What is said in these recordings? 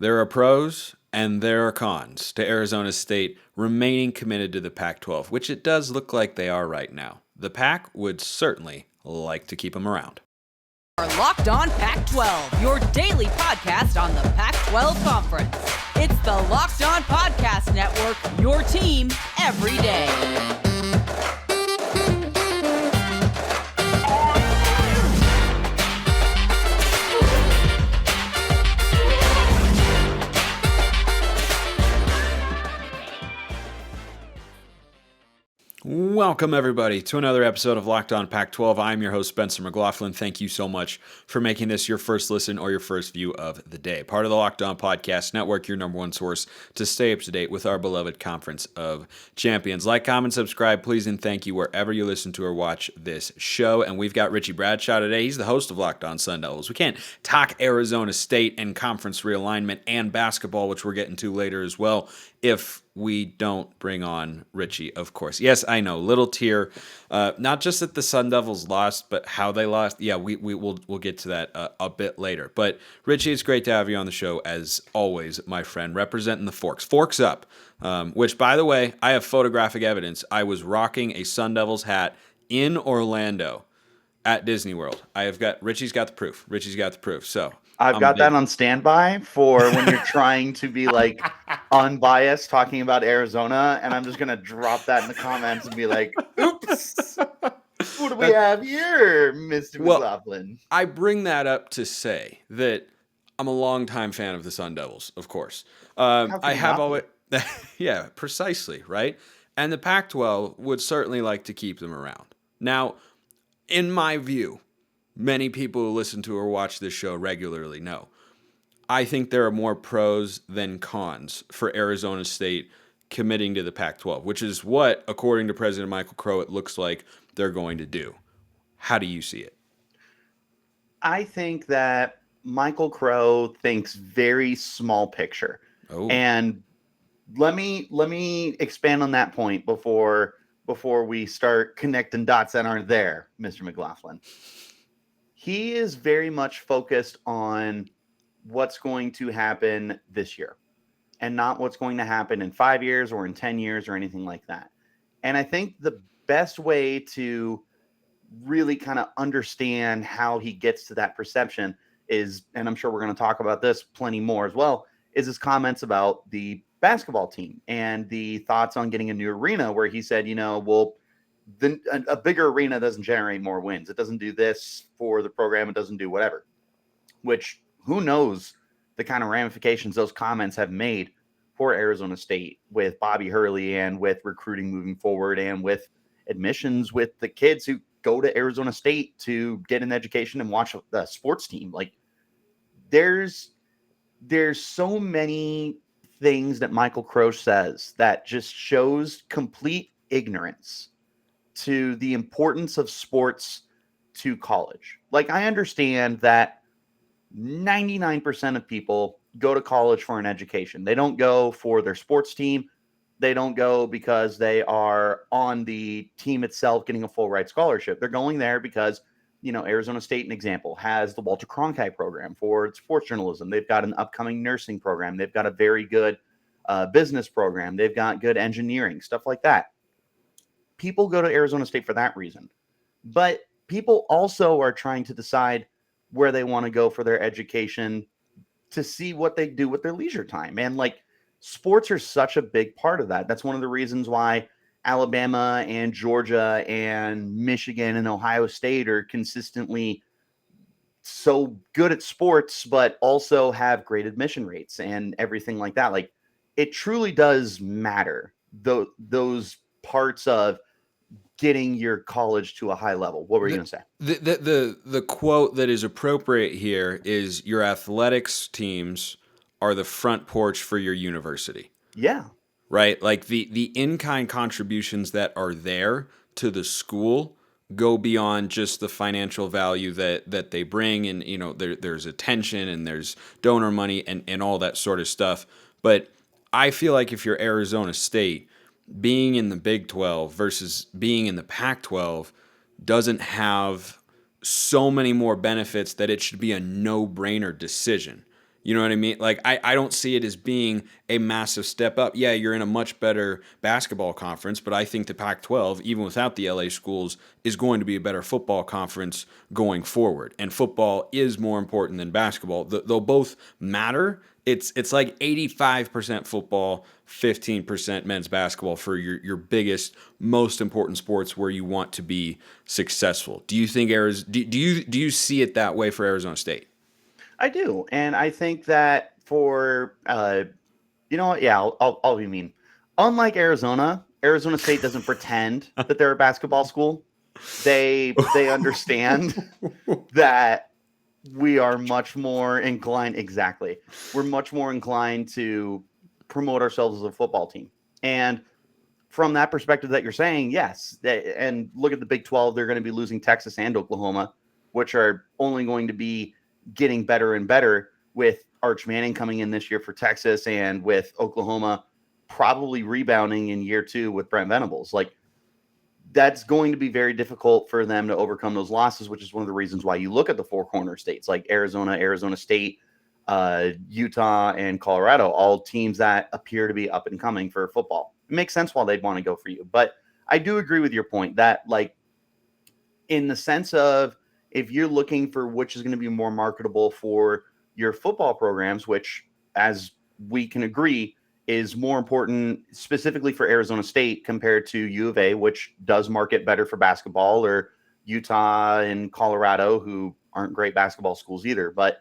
There are pros and there are cons to Arizona State remaining committed to the Pac-12, which it does look like they are right now. The Pac would certainly like to keep them around. Locked On Pac-12, your daily podcast on the Pac-12 Conference. It's the Locked On Podcast Network, your team every day. Welcome, everybody, to another episode of Locked On Pac-12. I'm your host, Spencer McLaughlin. Thank you so much for making this your first listen or your first view of the day. Part of the Locked On Podcast Network, your number one source to stay up to date with our beloved Conference of Champions. Like, comment, subscribe, please, and thank you wherever you listen to or watch this show. And we've got Richie Bradshaw today. He's the host of Locked On Sun Devils. We can't talk Arizona State and conference realignment and basketball, which we're getting to later as well, if we don't bring on Richie, of course. Yes, I know, little tear, not just that the Sun Devils lost, but how they lost. Yeah, we'll get to that a bit later. But Richie, it's great to have you on the show as always, my friend, representing the Forks. Forks up, which, by the way, I have photographic evidence. I was rocking a Sun Devils hat in Orlando at Disney World. Richie's got the proof. So I've got that on standby for when you're trying to be like unbiased talking about Arizona, and I'm just gonna drop that in the comments and be like, "Oops, who do we have here, Mr. McLaughlin?" I bring that up to say that I'm a longtime fan of the Sun Devils, of course. I have always, yeah, precisely, right. And the Pac-12 would certainly like to keep them around. Now, in my view, many people who listen to or watch this show regularly know, I think there are more pros than cons for Arizona State committing to the Pac-12, which is what, according to President Michael Crow, it looks like they're going to do. How do you see it? I think that Michael Crow thinks very small picture. Oh. And let me expand on that point before we start connecting dots that aren't there, Mr. McLaughlin. He is very much focused on what's going to happen this year and not what's going to happen in 5 years or in 10 years or anything like that. And I think the best way to really kind of understand how he gets to that perception is, and I'm sure we're going to talk about this plenty more as well, is his comments about the basketball team and the thoughts on getting a new arena, where he said, a bigger arena doesn't generate more wins. It doesn't do this for the program. It doesn't do whatever, which who knows the kind of ramifications those comments have made for Arizona State with Bobby Hurley and with recruiting moving forward and with admissions with the kids who go to Arizona State to get an education and watch the sports team. Like there's so many things that Michael Crow says that just shows complete ignorance to the importance of sports to college. Like, I understand that 99% of people go to college for an education. They don't go for their sports team. They don't go because they are on the team itself getting a full ride scholarship. They're going there because, Arizona State, an example, has the Walter Cronkite program for its sports journalism. They've got an upcoming nursing program. They've got a very good business program. They've got good engineering, stuff like that. People go to Arizona State for that reason. But people also are trying to decide where they want to go for their education to see what they do with their leisure time. And sports are such a big part of that. That's one of the reasons why Alabama and Georgia and Michigan and Ohio State are consistently so good at sports, but also have great admission rates and everything like that. Like, it truly does matter, those parts of getting your college to a high level. What were you going to say? The quote that is appropriate here is, your athletics teams are the front porch for your university. Yeah. Right? Like the in-kind contributions that are there to the school go beyond just the financial value that they bring. And, there's attention and there's donor money and all that sort of stuff. But I feel like if you're Arizona State, being in the Big 12 versus being in the Pac-12 doesn't have so many more benefits that it should be a no-brainer decision. You know what I mean? Like, I don't see it as being a massive step up. Yeah, you're in a much better basketball conference, but I think the Pac-12, even without the LA schools, is going to be a better football conference going forward. And football is more important than basketball. They'll both matter. It's like 85% football, 15% men's basketball for your biggest, most important sports where you want to be successful. Do you think do you see it that way for Arizona State? I do, and I think that for you know what? Yeah, I'll be mean. Unlike Arizona State doesn't pretend that they're a basketball school. They understand that we are much more inclined. Exactly, we're much more inclined to promote ourselves as a football team, and from that perspective that you're saying, yes. And look at the Big 12; they're going to be losing Texas and Oklahoma, which are only going to be getting better and better with Arch Manning coming in this year for Texas and with Oklahoma probably rebounding in year 2 with Brent Venables. Like, that's going to be very difficult for them to overcome those losses, which is one of the reasons why you look at the 4 corner states like Arizona State, Utah, and Colorado, all teams that appear to be up and coming for football. It makes sense why they'd want to go for you. But I do agree with your point that, like, in the sense of, if you're looking for which is going to be more marketable for your football programs, which, as we can agree, is more important specifically for Arizona State compared to U of A, which does market better for basketball, or Utah and Colorado, who aren't great basketball schools either. But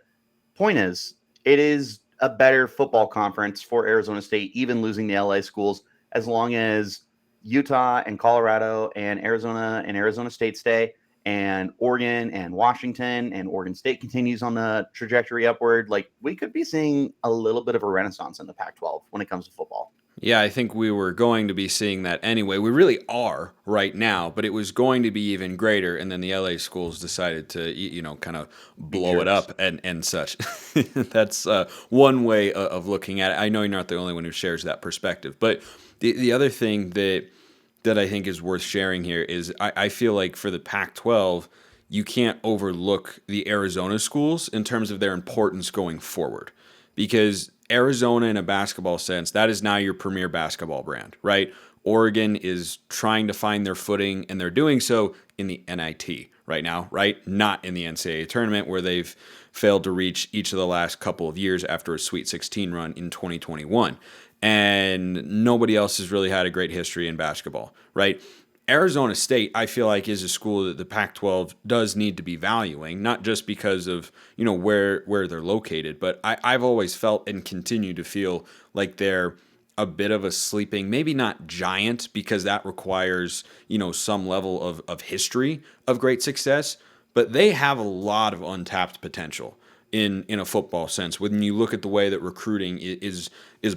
point is, it is a better football conference for Arizona State, even losing the LA schools, as long as Utah and Colorado and Arizona State stay, and Oregon and Washington and Oregon State continues on the trajectory upward. Like, we could be seeing a little bit of a renaissance in the Pac-12 when it comes to football. Yeah, I think we were going to be seeing that anyway. We really are right now, but it was going to be even greater. And then the LA schools decided to, kind of blow it up and such. That's one way of looking at it. I know you're not the only one who shares that perspective. But the other thing that I think is worth sharing here is I feel like for the Pac-12, you can't overlook the Arizona schools in terms of their importance going forward. Because Arizona, in a basketball sense, that is now your premier basketball brand, right? Oregon is trying to find their footing, and they're doing so in the NIT right now, right? Not in the NCAA Tournament, where they've failed to reach each of the last couple of years after a Sweet 16 run in 2021. And nobody else has really had a great history in basketball, right? Arizona State, I feel like, is a school that the Pac-12 does need to be valuing, not just because of, where they're located, but I've always felt and continue to feel like they're a bit of a sleeping, maybe not giant, because that requires, some level of history of great success, but they have a lot of untapped potential in a football sense when you look at the way that recruiting is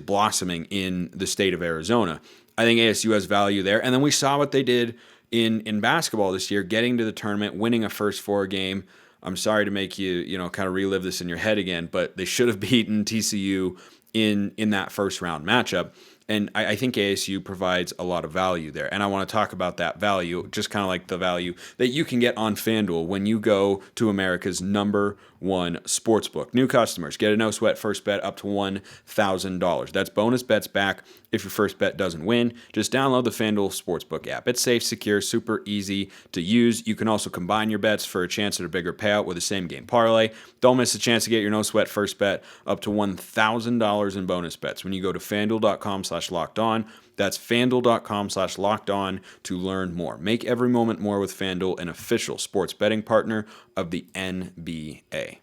blossoming in the state of Arizona. I think ASU has value there. And then we saw what they did in basketball this year, getting to the tournament, winning a first 4 game. I'm sorry to make you, kind of relive this in your head again, but they should have beaten TCU in that first round matchup. And I think ASU provides a lot of value there. And I want to talk about that value, just kind of like the value that you can get on FanDuel when you go to America's #1 sportsbook. New customers get a no-sweat first bet up to $1,000. That's bonus bets back if your first bet doesn't win. Just download the FanDuel Sportsbook app. It's safe, secure, super easy to use. You can also combine your bets for a chance at a bigger payout with a same-game parlay. Don't miss a chance to get your no-sweat first bet up to $1,000 in bonus bets when you go to FanDuel.com/LockedOn. That's FanDuel.com/LockedOn to learn more. Make every moment more with FanDuel, an official sports betting partner of the NBA.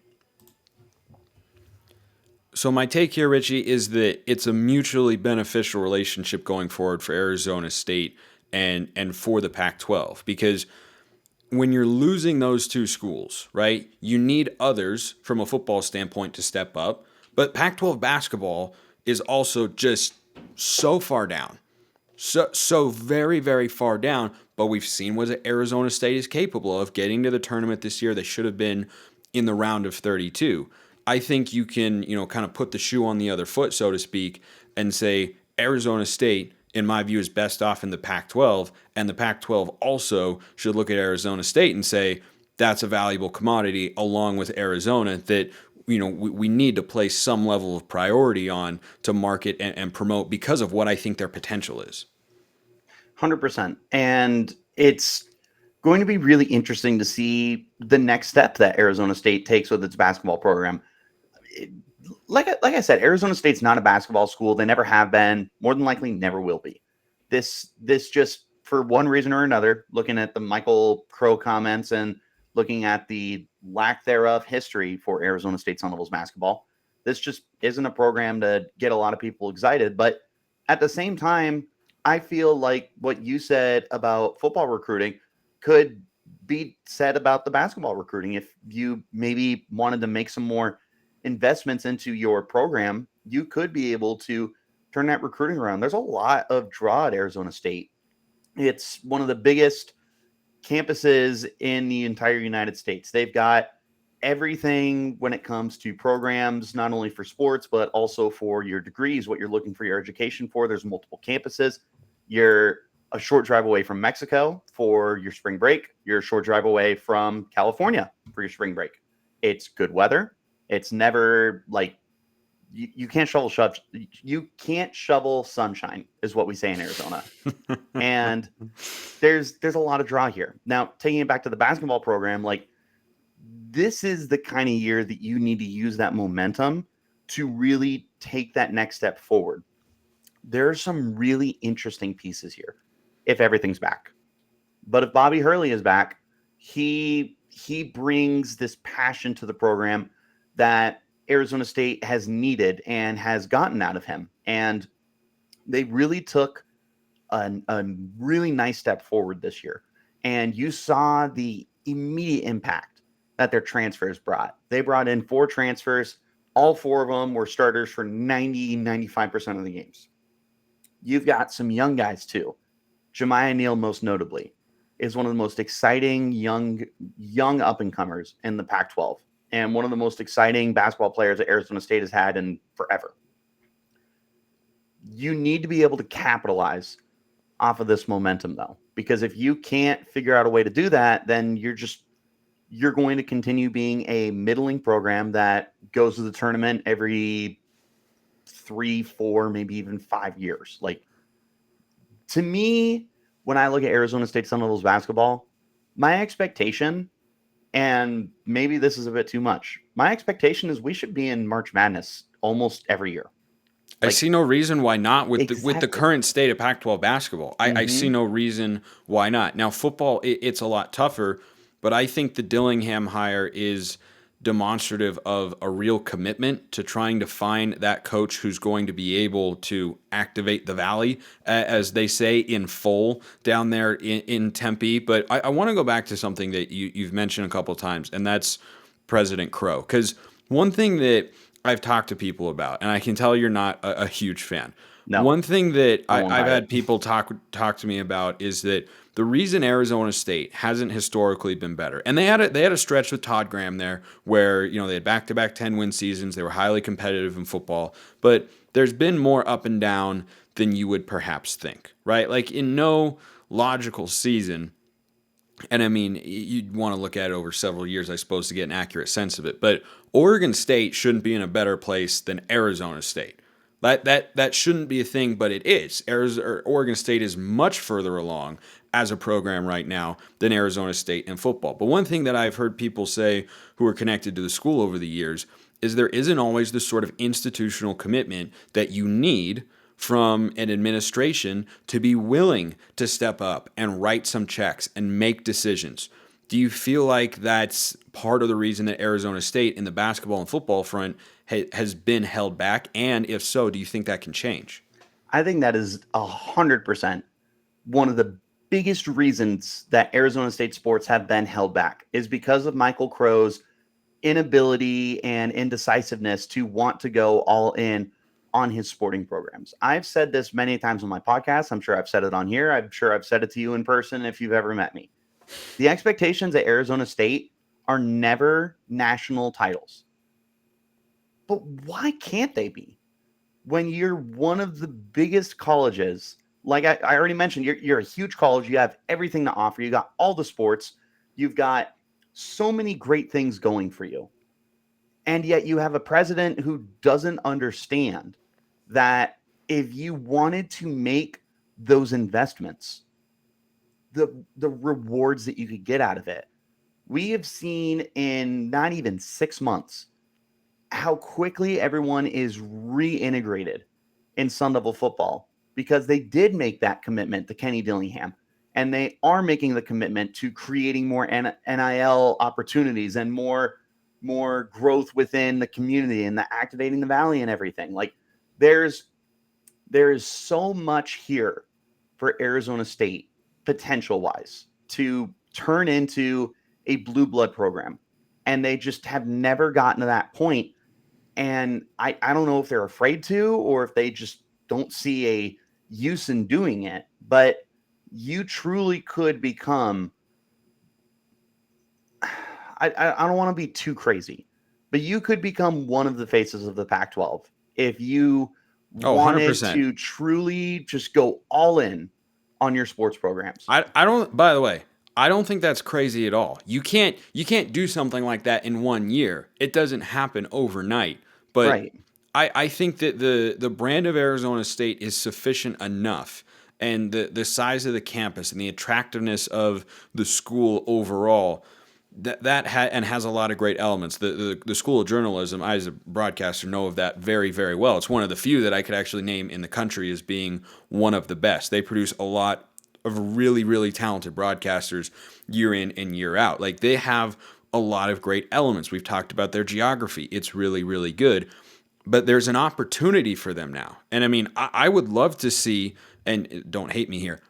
So my take here, Richie, is that it's a mutually beneficial relationship going forward for Arizona State and for the Pac-12, because when you're losing those two schools, right, you need others from a football standpoint to step up. But Pac-12 basketball is also just so far down. So very, very far down. But we've seen what Arizona State is capable of getting to the tournament this year. They should have been in the round of 32. I think you can, kind of put the shoe on the other foot, so to speak, and say Arizona State, in my view, is best off in the Pac-12, and the Pac-12 also should look at Arizona State and say that's a valuable commodity along with Arizona that, we need to place some level of priority on to market and promote because of what I think their potential is. 100%. And it's going to be really interesting to see the next step that Arizona State takes with its basketball program. Like I said, Arizona State's not a basketball school. They never have been, more than likely never will be. This just, for one reason or another, looking at the Michael Crow comments and looking at the lack thereof history for Arizona State Sun Devils basketball, this just isn't a program to get a lot of people excited. But at the same time, I feel like what you said about football recruiting could be said about the basketball recruiting. If you maybe wanted to make some more investments into your program, you could be able to turn that recruiting around. There's a lot of draw at Arizona State. It's one of the biggest campuses in the entire United States. They've got everything when it comes to programs, not only for sports, but also for your degrees, what you're looking for your education for. There's multiple campuses. You're a short drive away from Mexico for your spring break. You're a short drive away from California for your spring break. It's good weather. It's never like you can't shovel sunshine, is what we say in Arizona. And there's a lot of draw here. Now, taking it back to the basketball program, like, this is the kind of year that you need to use that momentum to really take that next step forward. There are some really interesting pieces here if everything's back. But if Bobby Hurley is back, he brings this passion to the program that Arizona State has needed and has gotten out of him. And they really took a really nice step forward this year. And you saw the immediate impact that their transfers brought. They brought in 4 transfers. All 4 of them were starters for 95% of the games. You've got some young guys too. Jemiah Neal, most notably, is one of the most exciting young up-and-comers in the Pac-12 and one of the most exciting basketball players that Arizona State has had in forever. You need to be able to capitalize off of this momentum, though, because if you can't figure out a way to do that, then you're going to continue being a middling program that goes to the tournament every 3, 4, maybe even 5 years. Like, to me, when I look at Arizona State Sun Devils basketball, my expectation, and maybe this is a bit too much, my expectation is we should be in March Madness almost every year. I see no reason why not with the current state of Pac-12 basketball. I see no reason why not. Now, football, it's a lot tougher, but I think the Dillingham hire is demonstrative of a real commitment to trying to find that coach who's going to be able to activate the Valley, as they say, in full down there in Tempe. But I want to go back to something that you've mentioned a couple of times, and that's President Crow. Because one thing that I've talked to people about, and I can tell you're not a huge fan. No. One thing that I've had people talk to me about is that the reason Arizona State hasn't historically been better, and they had a stretch with Todd Graham there where they had back-to-back 10-win seasons. They were highly competitive in football, but there's been more up and down than you would perhaps think, right? Like, in no logical season, and I mean, you'd want to look at it over several years, I suppose, to get an accurate sense of it, but Oregon State shouldn't be in a better place than Arizona State. That shouldn't be a thing, but it is. Oregon State is much further along as a program right now than Arizona State in football. But one thing that I've heard people say who are connected to the school over the years is there isn't always the sort of institutional commitment that you need from an administration to be willing to step up and write some checks and make decisions. Do you feel like that's part of the reason that Arizona State in the basketball and football front has been held back? And if so, do you think that can change? I think that is 100% one of the biggest reasons that Arizona State sports have been held back is because of Michael Crow's inability and indecisiveness to want to go all in on his sporting programs. I've said this many times on my podcast. I'm sure I've said it on here. I'm sure I've said it to you in person if you've ever met me. The expectations at Arizona State are never national titles. But why can't they be? When you're one of the biggest colleges, like I already mentioned, you're a huge college. You have everything to offer. You got all the sports. You've got so many great things going for you. And yet you have a president who doesn't understand that if you wanted to make those investments, the rewards that you could get out of it. We have seen in not even 6 months how quickly everyone is reintegrated in Sun Devil football because they did make that commitment to Kenny Dillingham, and they are making the commitment to creating more NIL opportunities and more growth within the community and the activating the valley and everything. Like there is so much here for Arizona State potential wise to turn into a blue blood program. And they just have never gotten to that point. And I don't know if they're afraid to, or if they just don't see a use in doing it, but you truly could become, I don't want to be too crazy, but you could become one of the faces of the Pac-12 if you wanted 100%. to truly just go all in on your sports programs. I don't, by the way, I don't think that's crazy at all. You can't do something like that in 1 year. It doesn't happen overnight. But Right. I think that the brand of Arizona State is sufficient enough, and the size of the campus and the attractiveness of the school overall, and has a lot of great elements. The School of Journalism, I as a broadcaster know of that very, very well. It's one of the few that I could actually name in the country as being one of the best. They produce a lot of really, really talented broadcasters year in and year out. Like, they have a lot of great elements. We've talked about their geography. It's really, really good. But there's an opportunity for them now. And I mean, I would love to see, and don't hate me here,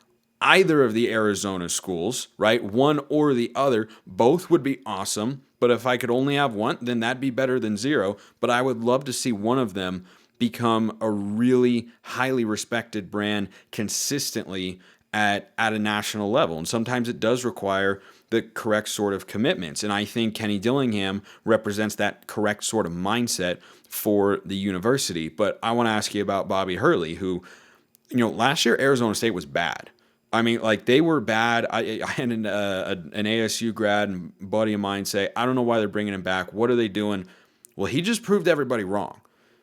either of the Arizona schools, right? One or the other, both would be awesome. But if I could only have one, then that'd be better than zero. But I would love to see one of them become a really highly respected brand consistently at a national level. And sometimes it does require the correct sort of commitments. And I think Kenny Dillingham represents that correct sort of mindset for the university. But I want to ask you about Bobby Hurley, who, last year Arizona State was bad. I mean, like, they were bad. I had an ASU grad and buddy of mine say, I don't know why they're bringing him back. What are they doing? Well, he just proved everybody wrong.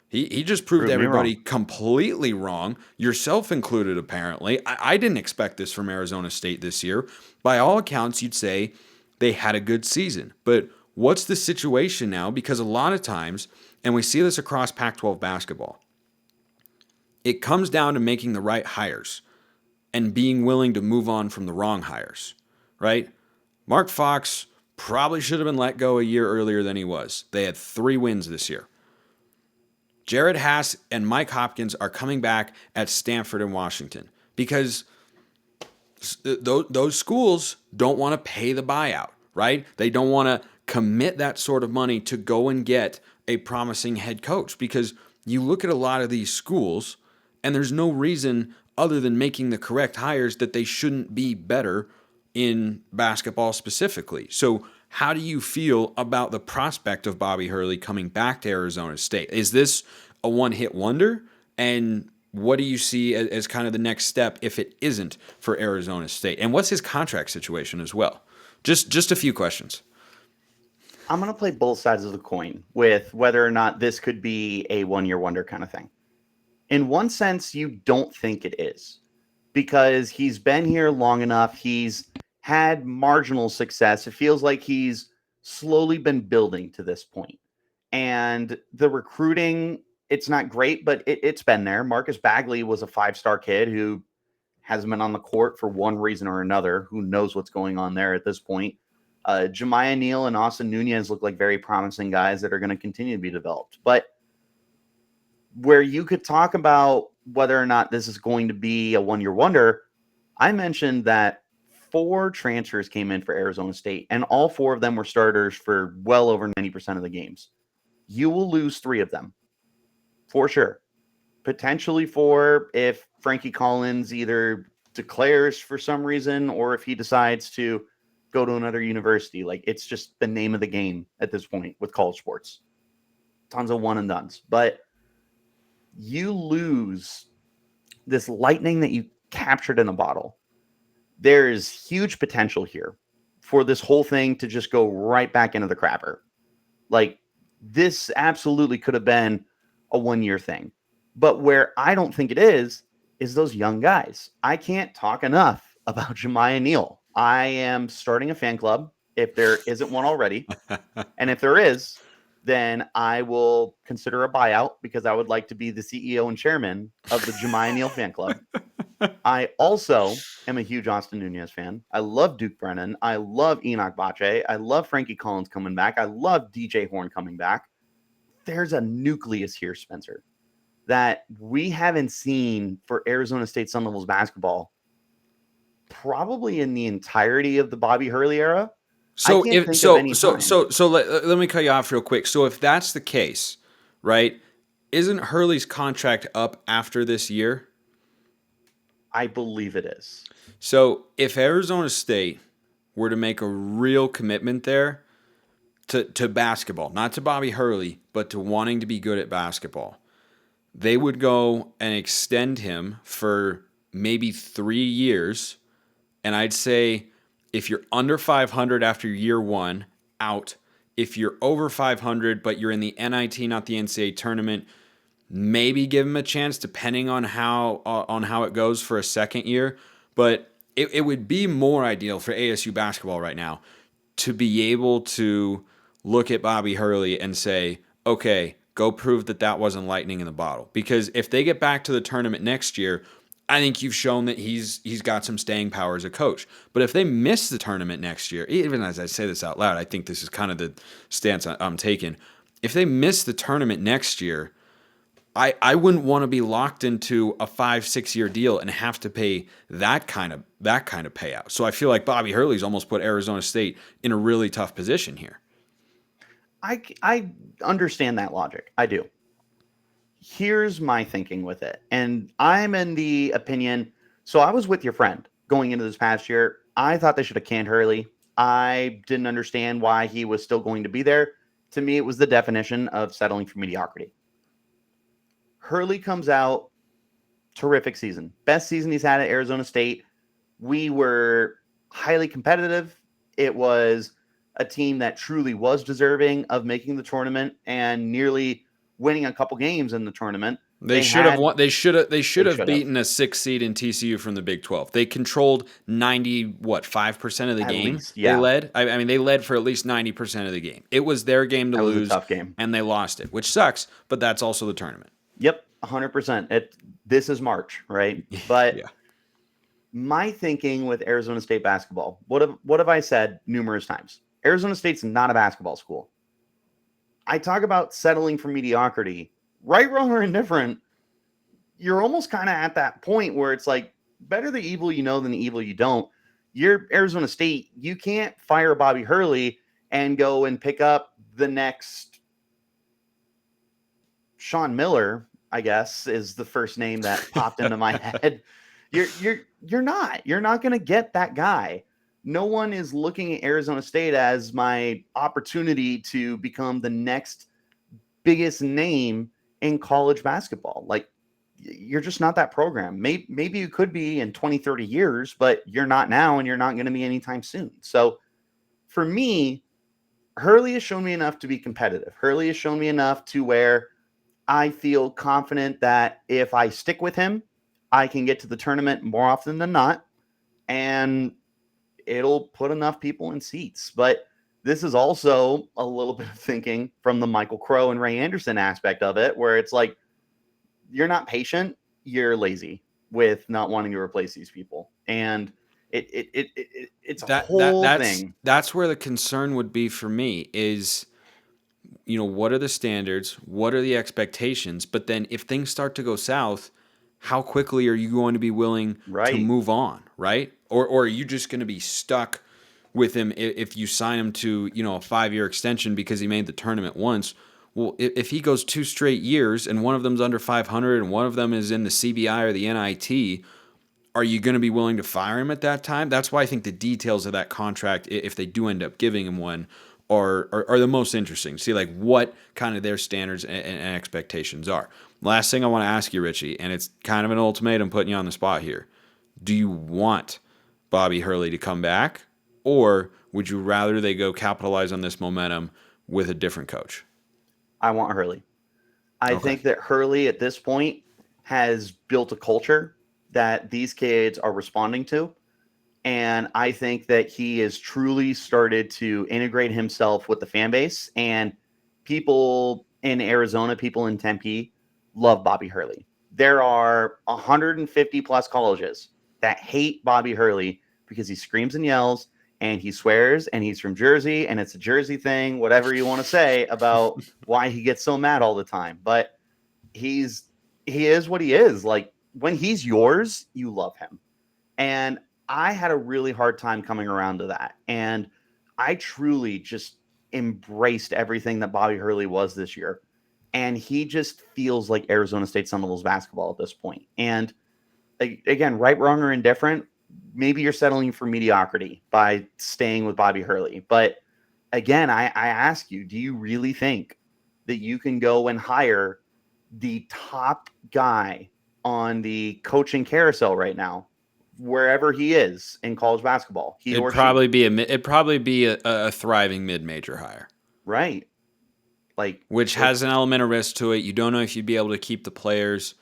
He just proved everybody completely wrong, yourself included, apparently. I didn't expect this from Arizona State this year. By all accounts, you'd say they had a good season. But what's the situation now? Because a lot of times, and we see this across Pac-12 basketball, it comes down to making the right hires and being willing to move on from the wrong hires, right? Mark Fox probably should have been let go a year earlier than he was. They had 3 wins this year. Jared Haas and Mike Hopkins are coming back at Stanford and Washington because those schools don't want to pay the buyout, right? They don't want to commit that sort of money to go and get a promising head coach, because you look at a lot of these schools and there's no reason other than making the correct hires that they shouldn't be better in basketball specifically. So how do you feel about the prospect of Bobby Hurley coming back to Arizona State? Is this a one-hit wonder? And what do you see as kind of the next step if it isn't for Arizona State? And what's his contract situation as well? Just a few questions. I'm going to play both sides of the coin with whether or not this could be a one-year wonder kind of thing. In one sense, you don't think it is, because he's been here long enough. He's had marginal success. It feels like he's slowly been building to this point. And the recruiting, it's not great, but it's been there. Marcus Bagley was a 5-star kid who hasn't been on the court for one reason or another. Who knows what's going on there at this point? Jemiah Neal and Austin Nunez look like very promising guys that are going to continue to be developed. But where you could talk about whether or not this is going to be a one-year wonder, I mentioned that 4 transfers came in for Arizona State, and all 4 of them were starters for well over 90% of the games. You will lose 3 of them, for sure. Potentially 4 if Frankie Collins either declares for some reason or if he decides to go to another university. Like, it's just the name of the game at this point with college sports. Tons of one and dones. But you lose this lightning that you captured in a bottle. There is huge potential here for this whole thing to just go right back into the crapper. Like, this absolutely could have been a 1-year thing. But where I don't think it is those young guys. I can't talk enough about Jemiah Neal. I am starting a fan club if there isn't one already. And if there is, then I will consider a buyout because I would like to be the CEO and chairman of the Jemiah Neal fan club. I also am a huge Austin Nunez fan. I love Duke Brennan. I love Enoch Bache. I love Frankie Collins coming back. I love DJ Horn coming back. There's a nucleus here, Spencer, that we haven't seen for Arizona State Sun Devils basketball probably in the entirety of the Bobby Hurley era. So let me cut you off real quick. So if that's the case, right, isn't Hurley's contract up after this year? I believe it is. So if Arizona State were to make a real commitment there to basketball, not to Bobby Hurley, but to wanting to be good at basketball, they would go and extend him for maybe 3 years. And I'd say if you're under 500 after year one, out. If you're over 500, but you're in the NIT, not the NCAA tournament, maybe give him a chance depending on how it goes for a second year. But it would be more ideal for ASU basketball right now to be able to look at Bobby Hurley and say, okay, go prove that wasn't lightning in the bottle. Because if they get back to the tournament next year, I think you've shown that he's got some staying power as a coach. But if they miss the tournament next year, even as I say this out loud, I think this is kind of the stance I'm taking. If they miss the tournament next year, I wouldn't want to be locked into a 5-6 year deal and have to pay that kind of payout. So I feel like Bobby Hurley's almost put Arizona State in a really tough position here. I understand that logic. I do. Here's my thinking with it. And I'm in the opinion. So I was with your friend going into this past year. I thought they should have canned Hurley. I didn't understand why he was still going to be there. To me, it was the definition of settling for mediocrity. Hurley comes out, terrific season. Best season he's had at Arizona State. We were highly competitive. It was a team that truly was deserving of making the tournament and nearly winning a couple games in the tournament. They should have won. They should have beaten a 6th seed in TCU from the Big 12. They controlled 5% of the game. Least, yeah. They led. I mean, they led for at least 90% of the game. It was their game to lose. It was a tough game, and they lost it, which sucks. But that's also the tournament. Yep, 100%. This is March, right? But yeah. My thinking with Arizona State basketball. What have I said numerous times? Arizona State's not a basketball school. I talk about settling for mediocrity. Right, wrong, or indifferent, you're almost kind of at that point where it's like, better the evil you know than the evil you don't. You're Arizona State. You can't fire Bobby Hurley and go and pick up the next Sean Miller, I guess, is the first name that popped into my head. You're not going to get that guy. No one is looking at Arizona State as my opportunity to become the next biggest name in college basketball. Like, you're just not that program. Maybe you could be in 20, 30 years, but you're not now, and you're not going to be anytime soon. So for me, Hurley has shown me enough to be competitive. Hurley has shown me enough to where I feel confident that if I stick with him, I can get to the tournament more often than not, and it'll put enough people in seats. But this is also a little bit of thinking from the Michael Crow and Ray Anderson aspect of it, where it's like, you're not patient, you're lazy with not wanting to replace these people. And it's a whole thing. That's where the concern would be for me is, what are the standards? What are the expectations? But then if things start to go south, how quickly are you going to be willing to move on, right? Or are you just going to be stuck with him if you sign him to, a 5-year extension because he made the tournament once? Well, if he goes 2 straight years and one of them's under 500 and one of them is in the CBI or the NIT, are you going to be willing to fire him at that time? That's why I think the details of that contract, if they do end up giving him one, are the most interesting. See, like, what kind of their standards and expectations are. Last thing I want to ask you, Richie, and it's kind of an ultimatum putting you on the spot here. Do you want Bobby Hurley to come back, or would you rather they go capitalize on this momentum with a different coach? I want Hurley. I Okay. think that Hurley at this point has built a culture that these kids are responding to. And I think that he has truly started to integrate himself with the fan base. And people in Arizona, people in Tempe love Bobby Hurley. There are 150 plus colleges that hate Bobby Hurley because he screams and yells and he swears and he's from Jersey and it's a Jersey thing, whatever you want to say about why he gets so mad all the time. But he is what he is. Like, when he's yours, you love him. And I had a really hard time coming around to that. And I truly just embraced everything that Bobby Hurley was this year. And he just feels like Arizona State Seminoles basketball at this point. And again, right, wrong, or indifferent, maybe you're settling for mediocrity by staying with Bobby Hurley. But again, I ask you, do you really think that you can go and hire the top guy on the coaching carousel right now, wherever he is in college basketball? It'd probably be a thriving mid-major hire. Right. Like, which has an element of risk to it. You don't know if you'd be able to keep the players.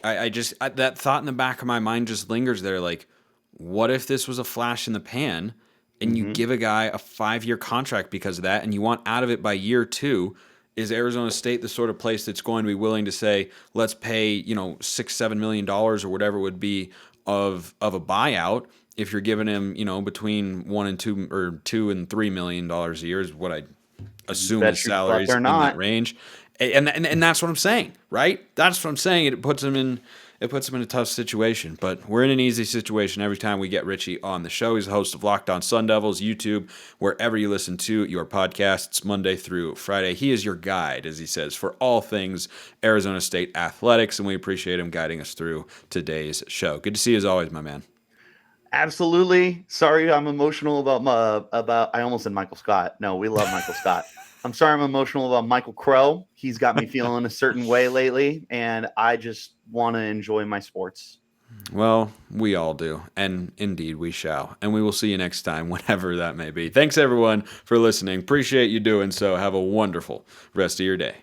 That thought in the back of my mind just lingers there. Like, what if this was a flash in the pan and you give a guy a 5-year contract because of that and you want out of it by year 2? Is Arizona State the sort of place that's going to be willing to say, let's pay, $6-7 million or whatever it would be of a buyout if you're giving him, between $1 and $2 or $2 and $3 million a year is what I assume his salaries in that range. And that's what I'm saying, right? That's what I'm saying. It puts him in a tough situation, but we're in an easy situation every time we get Richie on the show. He's the host of Locked On Sun Devils, YouTube, wherever you listen to your podcasts, Monday through Friday. He is your guide, as he says, for all things Arizona State athletics, and we appreciate him guiding us through today's show. Good to see you as always, my man. Absolutely. Sorry, I'm emotional about I almost said Michael Scott. No, we love Michael Scott. I'm sorry I'm emotional about Michael Crow. He's got me feeling a certain way lately, and I just want to enjoy my sports. Well, we all do, and indeed we shall. And we will see you next time, whenever that may be. Thanks, everyone, for listening. Appreciate you doing so. Have a wonderful rest of your day.